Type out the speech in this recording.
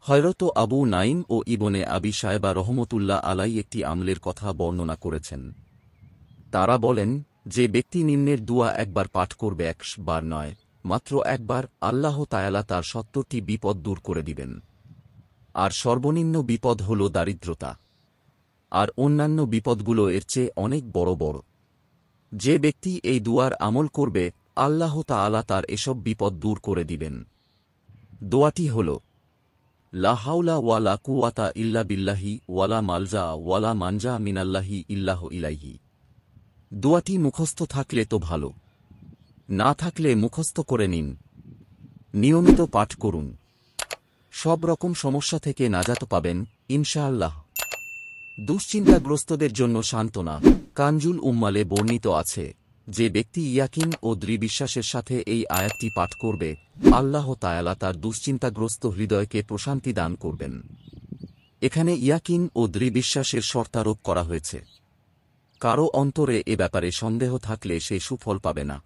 হযরত আবু নাঈম ও ইবনে আবি শায়বা রহমতুল্লাহ আলাইহি একটি আমলের কথা বর্ণনা করেছেন। তারা বলেন, যে ব্যক্তি নিম্নের দুয়া একবার পাঠ করবে, একবার নয়, মাত্র একবার, আল্লাহ তাআলা তার ৭০টি বিপদ দূর করে দিবেন। আর সর্বনিম্ন বিপদ হল দারিদ্রতা। আর অন্যান্য বিপদগুলো এর চেয়ে অনেক বড় বড়। যে ব্যক্তি এই দুয়ার আমল করবে, আল্লাহ তাআলা তার এসব বিপদ দূর করে দিবেন। দোয়াটি হল, লা হাওলা ওয়ালা কুওয়াতা ইল্লা বিল্লাহি ওয়ালা মালজা ওয়ালা মানজা মিনাল্লাহি ইল্লাহ ইলাইহি। দোয়াটি মুখস্থ থাকলে তো ভালো, না থাকলে মুখস্থ করে নিন। নিয়মিত পাঠ করুন, সব রকম সমস্যা থেকে নাজাত পাবেন ইনশাআল্লাহ। দুশ্চিন্তাগ্রস্তদের জন্য সান্ত্বনা। কানজুল উম্মালে বর্ণিত আছে, যে ব্যক্তি ইয়াকিন ও দৃঢ় বিশ্বাসের সাথে এই আয়াতটি পাঠ করবে, আল্লাহ তাআলা তার দুশ্চিন্তাগ্রস্ত হৃদয়কে প্রশান্তি দান করবেন। এখানে ইয়াকিন ও দৃঢ় বিশ্বাসের শর্তারোপ করা হয়েছে। কারো অন্তরে এ ব্যাপারে সন্দেহ থাকলে সে সুফল পাবে না।